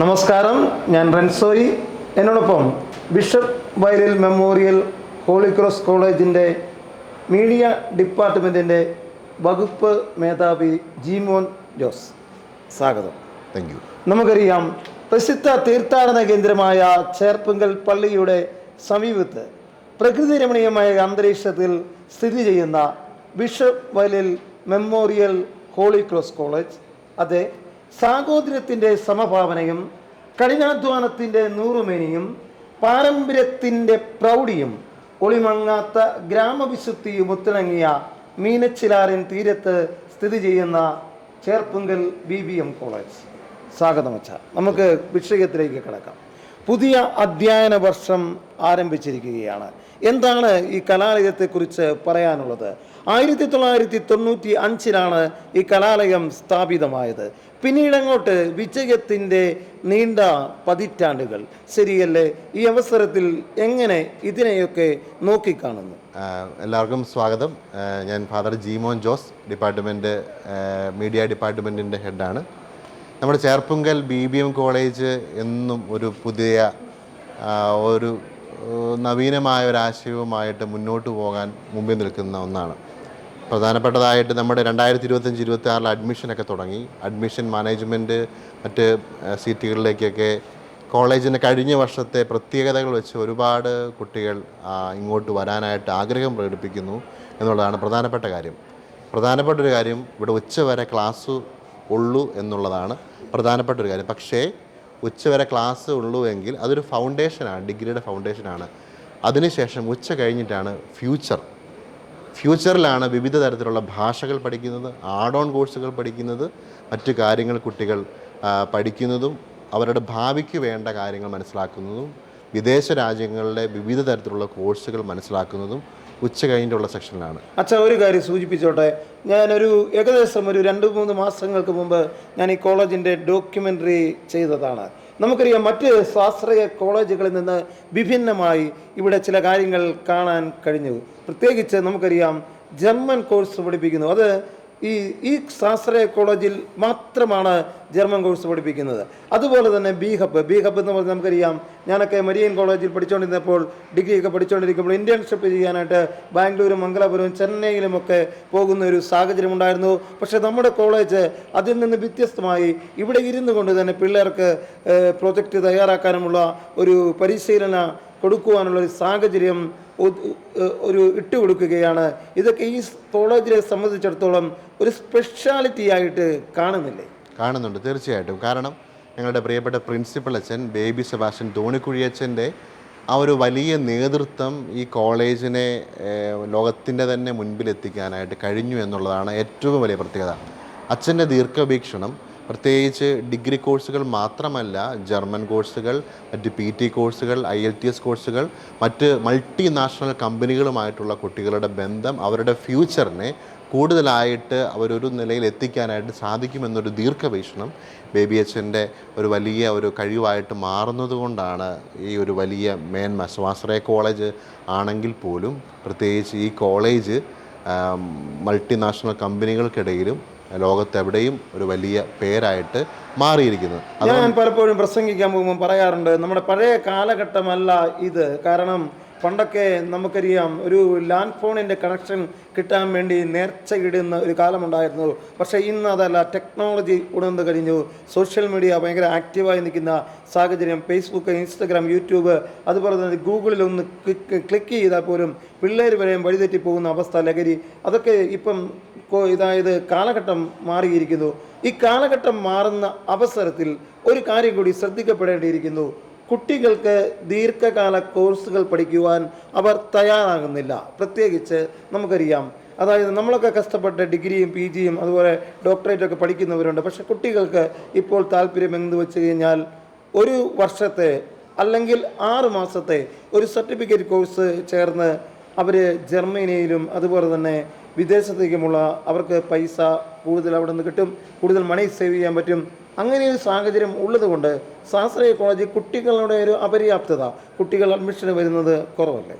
നമസ്കാരം, ഞാൻ റൻസോയി. എന്നോടൊപ്പം ബിഷപ്പ് വയലിൽ മെമ്മോറിയൽ ഹോളി ക്രോസ് കോളേജിൻ്റെ മീഡിയ ഡിപ്പാർട്ട്മെൻറ്റിൻ്റെ വകുപ്പ് മേധാവി ജീമോൻ ജോസ്. സ്വാഗതം. Thank you. നമുക്കറിയാം, പ്രസിദ്ധ തീർത്ഥാടന കേന്ദ്രമായ ചേർപ്പുങ്കൽ പള്ളിയുടെ സമീപത്ത് പ്രകൃതി രമണീയമായ അന്തരീക്ഷത്തിൽ സ്ഥിതി ചെയ്യുന്ന ബിഷപ്പ് വയലിൽ മെമ്മോറിയൽ ഹോളി ക്രോസ് കോളേജ് അതെ സാഹോദര്യത്തിൻ്റെ സമഭാവനയും കഠിനാധ്വാനത്തിൻ്റെ നൂറുമേനിയും പാരമ്പര്യത്തിൻ്റെ പ്രൗഢിയും ഒളിമങ്ങാത്ത ഗ്രാമവിശുദ്ധിയും ഒത്തിണങ്ങിയ മീനച്ചിലാറിൻ തീരത്ത് സ്ഥിതി ചെയ്യുന്ന ചേർപ്പുങ്കൽ BBM കോളേജ്. സ്വാഗതം അച്ഛാ. നമുക്ക് വിഷയത്തിലേക്ക് കിടക്കാം. പുതിയ അധ്യയന വർഷം ആരംഭിച്ചിരിക്കുകയാണ്. എന്താണ് ഈ കലാലയത്തെക്കുറിച്ച് പറയാനുള്ളത്? 1995 ഈ കലാലയം സ്ഥാപിതമായത്. പിന്നീടങ്ങോട്ട് വിജയത്തിൻ്റെ നീണ്ട പതിറ്റാണ്ടുകൾ. ശരിയല്ലേ? ഈ അവസരത്തിൽ എങ്ങനെ ഇതിനെയൊക്കെ നോക്കിക്കാണുന്നു? എല്ലാവർക്കും സ്വാഗതം. ഞാൻ ഫാദർ ജീമോൻ ജോസ്, മീഡിയ ഡിപ്പാർട്ട്മെൻറ്റിൻ്റെ ഹെഡാണ്. നമ്മുടെ ചേർപ്പുങ്കൽ BBM കോളേജ് എന്നും ഒരു പുതിയ ഒരു നവീനമായ ഒരാശയവുമായിട്ട് മുന്നോട്ട് പോകാൻ മുമ്പിൽ നിൽക്കുന്ന ഒന്നാണ്. പ്രധാനപ്പെട്ടതായിട്ട് നമ്മുടെ 2025-26 അഡ്മിഷനൊക്കെ തുടങ്ങി. അഡ്മിഷൻ മാനേജ്മെൻറ്റ് മറ്റ് സീറ്റുകളിലേക്കൊക്കെ കോളേജിൻ്റെ കഴിഞ്ഞ വർഷത്തെ പ്രത്യേകതകൾ വെച്ച് ഒരുപാട് കുട്ടികൾ ഇങ്ങോട്ട് വരാനായിട്ട് ആഗ്രഹം പ്രകടിപ്പിക്കുന്നു എന്നുള്ളതാണ് പ്രധാനപ്പെട്ട കാര്യം. പ്രധാനപ്പെട്ടൊരു കാര്യം, ഇവിടെ ഉച്ചവരെ ക്ലാസ് ഉള്ളൂ എന്നുള്ളതാണ് പ്രധാനപ്പെട്ടൊരു കാര്യം. പക്ഷേ ഉച്ചവരെ ക്ലാസ് ഉള്ളൂ എങ്കിൽ അതൊരു ഫൗണ്ടേഷനാണ്, ഡിഗ്രിയുടെ ഫൗണ്ടേഷനാണ്. അതിനുശേഷം ഉച്ച കഴിഞ്ഞിട്ടാണ് ഫ്യൂച്ചറിലാണ് വിവിധ തരത്തിലുള്ള ഭാഷകൾ പഠിക്കുന്നത്, ആഡ് ഓൺ കോഴ്സുകൾ പഠിക്കുന്നത്, മറ്റു കാര്യങ്ങൾ കുട്ടികൾ പഠിക്കുന്നതും അവരുടെ ഭാവിക്ക് വേണ്ട കാര്യങ്ങൾ മനസ്സിലാക്കുന്നതും വിദേശ രാജ്യങ്ങളിലെ വിവിധ തരത്തിലുള്ള കോഴ്സുകൾ മനസ്സിലാക്കുന്നതും ഉച്ച കഴിഞ്ഞിട്ടുള്ള സെക്ഷനിലാണ്. അച്ഛാ, ഒരു കാര്യം സൂചിപ്പിച്ചോട്ടെ. ഞാനൊരു ഏകദേശം 2-3 മാസങ്ങൾക്ക് മുമ്പ് ഞാൻ ഈ കോളേജിൻ്റെ ഡോക്യുമെൻ്ററി ചെയ്തതാണ്. നമുക്കറിയാം, മറ്റ് സ്വാശ്രയ കോളേജുകളിൽ നിന്ന് വിഭിന്നമായി ഇവിടെ ചില കാര്യങ്ങൾ കാണാൻ കഴിഞ്ഞു. പ്രത്യേകിച്ച് നമുക്കറിയാം, ജർമ്മൻ കോഴ്സ് പഠിപ്പിക്കുന്നു. അത് ഈ സ്വാശ്രയ കോളേജിൽ മാത്രമാണ് ജർമ്മൻ കോഴ്സ് പഠിപ്പിക്കുന്നത്. അതുപോലെ തന്നെ ബി ഹബ് എന്ന് പറഞ്ഞാൽ നമുക്കറിയാം, ഞാനൊക്കെ മരിയൻ കോളേജിൽ പഠിച്ചുകൊണ്ടിരുന്നപ്പോൾ, ഡിഗ്രിയൊക്കെ പഠിച്ചുകൊണ്ടിരിക്കുമ്പോൾ ഇന്റേൺഷിപ്പ് ചെയ്യാനായിട്ട് ബാംഗ്ലൂരും മംഗലാപുരവും ചെന്നൈയിലുമൊക്കെ പോകുന്ന ഒരു സാഹചര്യം ഉണ്ടായിരുന്നു. പക്ഷേ നമ്മുടെ കോളേജ് അതിൽ നിന്ന് വ്യത്യസ്തമായി ഇവിടെ ഇരുന്നു കൊണ്ട് തന്നെ പിള്ളേർക്ക് പ്രൊജക്റ്റ് തയ്യാറാക്കാനുമുള്ള ഒരു പരിശീലന കൊടുക്കുവാനുള്ളൊരു സാഹചര്യം ഇട്ടുകൊടുക്കുകയാണ്. ഇതൊക്കെ ഈ കോളേജിനെ സംബന്ധിച്ചിടത്തോളം ഒരു സ്പെഷ്യാലിറ്റി ആയിട്ട് കാണുന്നുണ്ട്. തീർച്ചയായിട്ടും. കാരണം ഞങ്ങളുടെ പ്രിയപ്പെട്ട പ്രിൻസിപ്പൽ അച്ഛൻ ബേബി സെബാസ്റ്റ്യൻ തോണിക്കുഴിയച്ഛൻ്റെ ആ ഒരു വലിയ നേതൃത്വം ഈ കോളേജിനെ ലോകത്തിൻ്റെ തന്നെ മുൻപിലെത്തിക്കാനായിട്ട് കഴിഞ്ഞു എന്നുള്ളതാണ് ഏറ്റവും വലിയ പ്രത്യേകത. അച്ഛൻ്റെ ദീർഘവീക്ഷണം പ്രത്യേകിച്ച് ഡിഗ്രി കോഴ്സുകൾ മാത്രമല്ല, ജർമ്മൻ കോഴ്സുകൾ, മറ്റ് PT കോഴ്സുകൾ, IELTS കോഴ്സുകൾ, മറ്റ് മൾട്ടിനാഷണൽ കമ്പനികളുമായിട്ടുള്ള കുട്ടികളുടെ ബന്ധം അവരുടെ ഫ്യൂച്ചറിനെ കൂടുതലായിട്ട് അവരൊരു നിലയിൽ എത്തിക്കാനായിട്ട് സാധിക്കുമെന്നൊരു ദീർഘവീക്ഷണം ബേബി അച്ഛൻ്റെ ഒരു വലിയ ഒരു കഴിവായിട്ട് മാറുന്നത് കൊണ്ടാണ് ഈ ഒരു വലിയ മേന്മ. സ്വാശ്രയ കോളേജ് ആണെങ്കിൽ പോലും പ്രത്യേകിച്ച് ഈ കോളേജ് മൾട്ടിനാഷണൽ കമ്പനികൾക്കിടയിലും ലോകത്തെവിടെയും ഒരു വലിയ പേരായിട്ട് മാറിയിരിക്കുന്നത്. ഞാൻ പലപ്പോഴും പ്രസംഗിക്കാൻ പോകുമ്പോൾ പറയാറുണ്ട്, നമ്മുടെ പഴയ കാലഘട്ടമല്ല ഇത്. കാരണം പണ്ടൊക്കെ നമുക്കറിയാം, ഒരു ലാൻഡ് ഫോണിൻ്റെ കണക്ഷൻ കിട്ടാൻ വേണ്ടി നേർച്ചയിടുന്ന ഒരു കാലമുണ്ടായിരുന്നു. പക്ഷേ ഇന്ന് അതല്ല. ടെക്നോളജി ഉണർന്നു കഴിഞ്ഞു. സോഷ്യൽ മീഡിയ ഭയങ്കര ആക്റ്റീവായി നിൽക്കുന്ന സാഹചര്യം. ഫേസ്ബുക്ക്, ഇൻസ്റ്റഗ്രാം, യൂട്യൂബ്, അതുപോലെ തന്നെ ഗൂഗിളിൽ ഒന്ന് ക്ലിക്ക് ചെയ്താൽ പോലും പിള്ളേർ വരെയും വഴിതെറ്റി പോകുന്ന അവസ്ഥ, ലഹരി, അതൊക്കെ ഇപ്പം ഇതായത് കാലഘട്ടം മാറിയിരിക്കുന്നു. ഈ കാലഘട്ടം മാറുന്ന അവസരത്തിൽ ഒരു കാര്യം കൂടി ശ്രദ്ധിക്കപ്പെടേണ്ടിയിരിക്കുന്നു. കുട്ടികൾക്ക് ദീർഘകാല കോഴ്സുകൾ പഠിക്കുവാൻ അവർ തയ്യാറാകുന്നില്ല. പ്രത്യേകിച്ച് നമുക്കറിയാം, അതായത് നമ്മളൊക്കെ കഷ്ടപ്പെട്ട് ഡിഗ്രിയും PGയും അതുപോലെ ഡോക്ടറേറ്റൊക്കെ പഠിക്കുന്നവരുണ്ട്. പക്ഷേ കുട്ടികൾക്ക് ഇപ്പോൾ താല്പര്യം എന്ത് വെച്ച് കഴിഞ്ഞാൽ, ഒരു വർഷത്തെ അല്ലെങ്കിൽ 6 മാസത്തെ ഒരു സർട്ടിഫിക്കറ്റ് കോഴ്സ് ചേർന്ന് അവർ ജർമ്മനിയിലും അതുപോലെ തന്നെ വിദേശത്തേക്കുമുള്ള അവർക്ക് പൈസ കൂടുതൽ അവിടെ നിന്ന് കിട്ടും, കൂടുതൽ മണി സേവ് ചെയ്യാൻ പറ്റും. അങ്ങനെ ഒരു സാഹചര്യം ഉള്ളതുകൊണ്ട് സ്വാശ്രയ കോളേജ് കുട്ടികളുടെ ഒരു അപര്യാപ്തത, കുട്ടികൾ അഡ്മിഷന് വരുന്നത്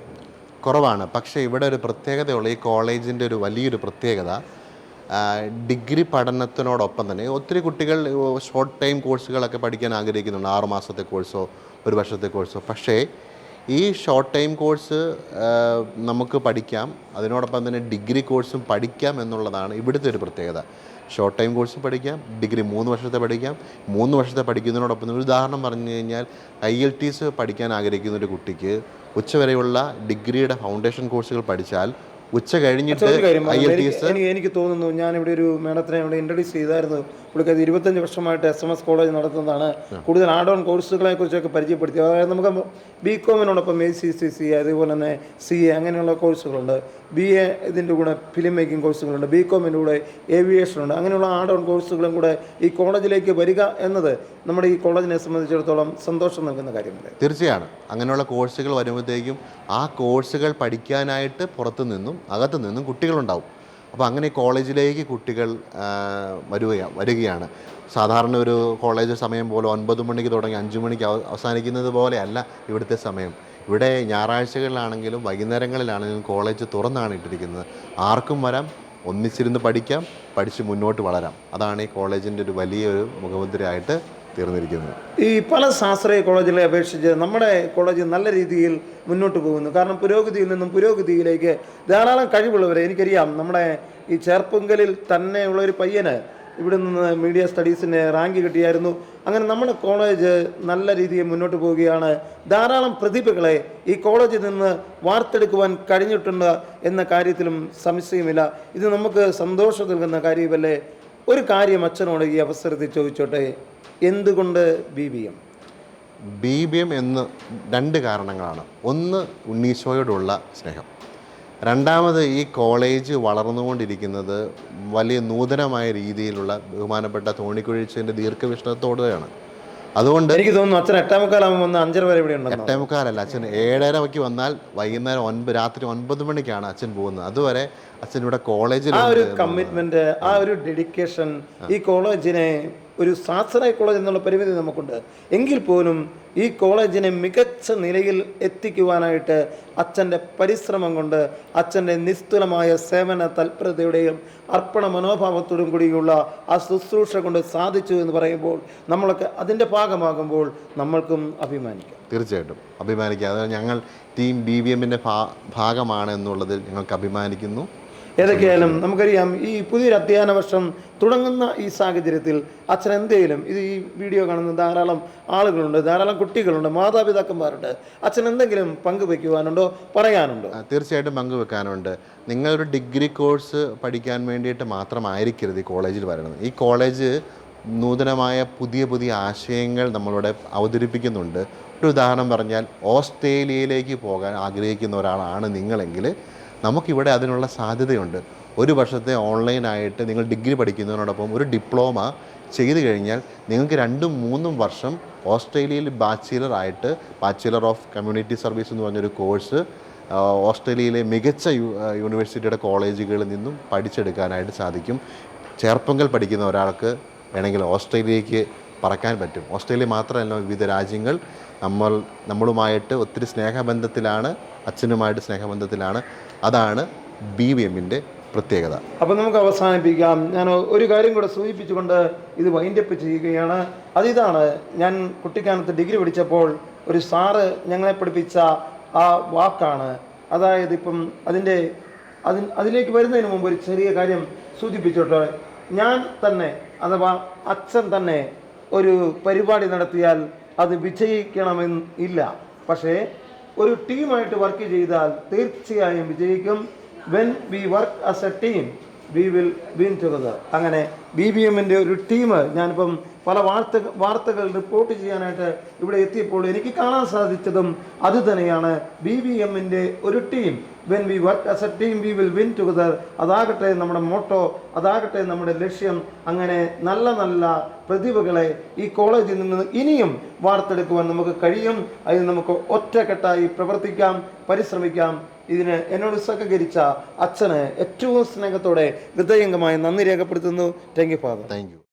കുറവാണ്. പക്ഷേ ഇവിടെ ഒരു പ്രത്യേകതയുള്ള ഈ കോളേജിൻ്റെ ഒരു വലിയൊരു പ്രത്യേകത, ഡിഗ്രി പഠനത്തിനോടൊപ്പം തന്നെ ഒത്തിരി കുട്ടികൾ ഷോർട്ട് ടൈം കോഴ്സുകളൊക്കെ പഠിക്കാൻ ആഗ്രഹിക്കുന്നുണ്ട്, 6 മാസത്തെ കോഴ്സോ 1 വർഷത്തെ കോഴ്സോ. പക്ഷേ ഈ ഷോർട്ട് ടൈം കോഴ്സ് നമുക്ക് പഠിക്കാം, അതിനോടൊപ്പം തന്നെ ഡിഗ്രി കോഴ്സും പഠിക്കാം എന്നുള്ളതാണ് ഇവിടുത്തെ ഒരു പ്രത്യേകത. ഷോർട്ട് ടൈം കോഴ്സും പഠിക്കാം, ഡിഗ്രി 3 വർഷത്തെ പഠിക്കാം. 3 വർഷത്തെ പഠിക്കുന്നതിനോടൊപ്പം ഒരു ഉദാഹരണം പറഞ്ഞു കഴിഞ്ഞാൽ IELTS പഠിക്കാൻ ആഗ്രഹിക്കുന്ന ഒരു കുട്ടിക്ക് ഉച്ചവരെയുള്ള ഡിഗ്രിയുടെ ഫൗണ്ടേഷൻ കോഴ്സുകൾ പഠിച്ചാൽ ഉച്ച കഴിഞ്ഞിട്ട് IELTS. എനിക്ക് തോന്നുന്നു, ഞാനിവിടെ ഒരു മേഡത്തിനെ ഇവിടെ ഇൻട്രൊഡ്യൂസ് ചെയ്തായിരുന്നു. പുള്ളിക്കത് 25 വർഷമായിട്ട് SMS കോളേജ് നടത്തുന്നതാണ്. കൂടുതൽ ആഡ് ഓൺ കോഴ്സുകളെ കുറിച്ചൊക്കെ പരിചയപ്പെടുത്തി. അതായത് നമുക്ക് BCom ACCC, അതുപോലെ തന്നെ CA അങ്ങനെയുള്ള കോഴ്സുകളുണ്ട്. BA ഇതിൻ്റെ കൂടെ ഫിലിം മേക്കിംഗ് കോഴ്സുകളുണ്ട്. BCom കൂടെ ഏവിയേഷനുണ്ട്. അങ്ങനെയുള്ള ആഡ് ഓൺ കോഴ്സുകളും കൂടെ ഈ കോളേജിലേക്ക് വരിക എന്നത് നമ്മുടെ ഈ കോളേജിനെ സംബന്ധിച്ചിടത്തോളം സന്തോഷം നൽകുന്ന കാര്യമല്ലേ? തീർച്ചയാണ്. അങ്ങനെയുള്ള കോഴ്സുകൾ വരുമ്പോഴത്തേക്കും ആ കോഴ്സുകൾ പഠിക്കാനായിട്ട് പുറത്തു നിന്നും അകത്തു നിന്നും കുട്ടികളുണ്ടാവും. അപ്പോൾ അങ്ങനെ കോളേജിലേക്ക് കുട്ടികൾ വരികയാണ്. സാധാരണ ഒരു കോളേജ് സമയം പോലെ 9 മണിക്ക് തുടങ്ങി 5 മണിക്ക് അവസാനിക്കുന്നത് പോലെയല്ല ഇവിടുത്തെ സമയം. ഇവിടെ ഞായറാഴ്ചകളിലാണെങ്കിലും വൈകുന്നേരങ്ങളിലാണെങ്കിലും കോളേജ് തുറന്നാണ് ഇട്ടിരിക്കുന്നത്. ആർക്കും വരാം, ഒന്നിച്ചിരുന്ന് പഠിക്കാം, പഠിച്ച് മുന്നോട്ട് വളരാം. അതാണ് ഈ കോളേജിൻ്റെ ഒരു വലിയൊരു മുഖമുദ്രയായിട്ട് തീർന്നിരിക്കുന്നത്. ഈ പല ശാസ്ത്രീയ കോളേജുകളെ അപേക്ഷിച്ച് നമ്മുടെ കോളേജ് നല്ല രീതിയിൽ മുന്നോട്ട് പോകുന്നു. കാരണം പുരോഗതിയിൽ നിന്നും പുരോഗതിയിലേക്ക് ധാരാളം കഴിവുള്ളവരെ എനിക്കറിയാം. നമ്മുടെ ഈ ചേർപ്പുങ്കലിൽ തന്നെയുള്ള ഒരു പയ്യന് ഇവിടെ നിന്ന് മീഡിയ സ്റ്റഡീസിന് റാങ്ക് കിട്ടിയായിരുന്നു. അങ്ങനെ നമ്മുടെ കോളേജ് നല്ല രീതിയിൽ മുന്നോട്ട് പോവുകയാണ്. ധാരാളം പ്രതിഭകളെ ഈ കോളേജിൽ നിന്ന് വാർത്തെടുക്കുവാൻ കഴിഞ്ഞിട്ടുണ്ട് എന്ന കാര്യത്തിലും സംശയമില്ല. ഇത് നമുക്ക് സന്തോഷം നൽകുന്ന കാര്യമല്ലേ? ഒരു കാര്യം അച്ഛനോട് ഈ അവസരത്തിൽ ചോദിച്ചോട്ടെ, എന്തുകൊണ്ട് BBM? BBM എന്ന് 2 കാരണങ്ങളാണ്. ഒന്ന്, ഉണ്ണീശോയോടുള്ള സ്നേഹം. രണ്ടാമത്, ഈ കോളേജ് വളർന്നുകൊണ്ടിരിക്കുന്നത് വലിയ നൂതനമായ രീതിയിലുള്ള ബഹുമാനപ്പെട്ട തോണിക്കുഴിച്ചതിൻ്റെ ദീർഘവീക്ഷണത്തോടെയാണ്. അതുകൊണ്ട് എനിക്ക് തോന്നുന്നു അച്ഛൻ 8:45 വന്ന് 5:30 വരെ ഇവിടെ ഉണ്ട്. 8:45 അച്ഛൻ 7:30 വന്നാൽ വൈകുന്നേരം രാത്രി 9 മണിക്കാണ് അച്ഛൻ പോകുന്നത്. അതുവരെ അച്ഛൻ ഇവിടെ കോളേജിൽ ആ ഒരു കമ്മിറ്റ്മെന്റ്, ആ ഒരു ഡെഡിക്കേഷൻ ഈ കോളേജിനെ ഒരു ശാസ്ത്രീയ കോളേജ് എന്നുള്ള പരിമിതി നമുക്കുണ്ട്. എങ്കിൽ പോലും ഈ കോളേജിനെ മികച്ച നിലയിൽ എത്തിക്കുവാനായിട്ട് അച്ഛൻ്റെ പരിശ്രമം കൊണ്ട്, അച്ഛൻ്റെ നിസ്തുലമായ സേവന തൽപരതയുടെയും അർപ്പണ മനോഭാവത്തോടും കൂടിയുള്ള ആ ശുശ്രൂഷ കൊണ്ട് സാധിച്ചു എന്ന് പറയുമ്പോൾ നമ്മളൊക്കെ അതിൻ്റെ ഭാഗമാകുമ്പോൾ നമ്മൾക്കും അഭിമാനിക്കാം. തീർച്ചയായിട്ടും അഭിമാനിക്കാം. അത് ഞങ്ങൾ ടീം BBMൻ്റെ ഭാഗമാണ് എന്നുള്ളതിൽ ഞങ്ങൾക്ക് അഭിമാനിക്കുന്നു. ഏതൊക്കെയായാലും നമുക്കറിയാം, ഈ പുതിയൊരു അധ്യയന വർഷം തുടങ്ങുന്ന ഈ സാഹചര്യത്തിൽ അച്ഛൻ എന്തെങ്കിലും, ഇത് ഈ വീഡിയോ കാണുന്ന ധാരാളം ആളുകളുണ്ട്, ധാരാളം കുട്ടികളുണ്ട്, മാതാപിതാക്കന്മാരുണ്ട്. അച്ഛൻ എന്തെങ്കിലും പങ്കുവെക്കുവാനുണ്ടോ, പറയാനുണ്ടോ? തീർച്ചയായിട്ടും പങ്കുവെക്കാനുണ്ട്. നിങ്ങളൊരു ഡിഗ്രി കോഴ്സ് പഠിക്കാൻ വേണ്ടിയിട്ട് മാത്രമായിരിക്കരുത് ഈ കോളേജിൽ വരുന്നത്. ഈ കോളേജ് നൂതനമായ പുതിയ ആശയങ്ങൾ നമ്മളിവിടെ അവതരിപ്പിക്കുന്നുണ്ട്. ഒരു ഉദാഹരണം പറഞ്ഞാൽ, ഓസ്ട്രേലിയയിലേക്ക് പോകാൻ ആഗ്രഹിക്കുന്ന ഒരാളാണ് നിങ്ങളെങ്കിൽ നമുക്കിവിടെ അതിനുള്ള സാധ്യതയുണ്ട്. 1 വർഷത്തെ ഓൺലൈനായിട്ട് നിങ്ങൾ ഡിഗ്രി പഠിക്കുന്നതിനോടൊപ്പം ഒരു ഡിപ്ലോമ ചെയ്തു കഴിഞ്ഞാൽ നിങ്ങൾക്ക് 2-3 വർഷം ഓസ്ട്രേലിയയിൽ ബാച്ചിലർ ഓഫ് കമ്മ്യൂണിറ്റി സർവീസ് എന്ന് പറഞ്ഞൊരു കോഴ്സ് ഓസ്ട്രേലിയയിലെ മികച്ച യൂണിവേഴ്സിറ്റിയുടെ കോളേജുകളിൽ നിന്നും പഠിച്ചെടുക്കാനായിട്ട് സാധിക്കും. ചേർപ്പങ്കൽ പഠിക്കുന്ന ഒരാൾക്ക് വേണമെങ്കിൽ ഓസ്ട്രേലിയയിലേക്ക് പറക്കാൻ പറ്റും. ഓസ്ട്രേലിയ മാത്രമല്ല, വിവിധ രാജ്യങ്ങൾ നമ്മളുമായിട്ട് ഒത്തിരി സ്നേഹബന്ധത്തിലാണ്, അച്ഛനുമായിട്ട് സ്നേഹബന്ധത്തിലാണ്. അതാണ് BBMൻ്റെ പ്രത്യേകത. അപ്പോൾ നമുക്ക് അവസാനിപ്പിക്കാം. ഞാൻ ഒരു കാര്യം കൂടെ സൂചിപ്പിച്ചുകൊണ്ട് ഇത് വൈൻഡപ്പ് ചെയ്യുകയാണ്. അതിതാണ്, ഞാൻ കുട്ടിക്കാലത്ത് ഡിഗ്രി പഠിച്ചപ്പോൾ ഒരു സാറ് ഞങ്ങളെ പഠിപ്പിച്ച ആ വാക്കാണ്. അതായത് ഇപ്പം അതിലേക്ക് വരുന്നതിന് മുമ്പ് ഒരു ചെറിയ കാര്യം സൂചിപ്പിച്ചോട്ടെ. ഞാൻ തന്നെ, അഥവാ അച്ഛൻ തന്നെ ഒരു പരിപാടി നടത്തിയാൽ അത് വിജയിക്കണമെന്നില്ല. പക്ഷേ ഒരു ടീമായിട്ട് വർക്ക് ചെയ്താൽ തീർച്ചയായും വിജയിക്കും. When we work as A team we will win together. അങ്ങനെ BBMൻ്റെ ഒരു ടീം, ഞാനിപ്പം പല വാർത്തകൾ റിപ്പോർട്ട് ചെയ്യാനായിട്ട് ഇവിടെ എത്തിയപ്പോൾ എനിക്ക് കാണാൻ സാധിച്ചതും അത് തന്നെയാണ്. BBMൻ്റെ ഒരു team, when we work as A team we will win together. അതാകട്ടെ നമ്മുടെ മോട്ടോ, അതാകട്ടെ നമ്മുടെ ലക്ഷ്യം. അങ്ങനെ നല്ല നല്ല പ്രതിഭകളെ ഈ കോളേജിൽ നിന്ന് ഇനിയും വാർത്തെടുക്കുവാൻ നമുക്ക് കഴിയും. അതിന് നമുക്ക് ഒറ്റക്കെട്ടായി പ്രവർത്തിക്കാം, പരിശ്രമിക്കാം. ഇതിന് എന്നോട് സഹകരിച്ച അച്ഛന് ഏറ്റവും സ്നേഹത്തോടെ ഹൃദയംഗമായി നന്ദി രേഖപ്പെടുത്തുന്നു. Thank you father. Thank you.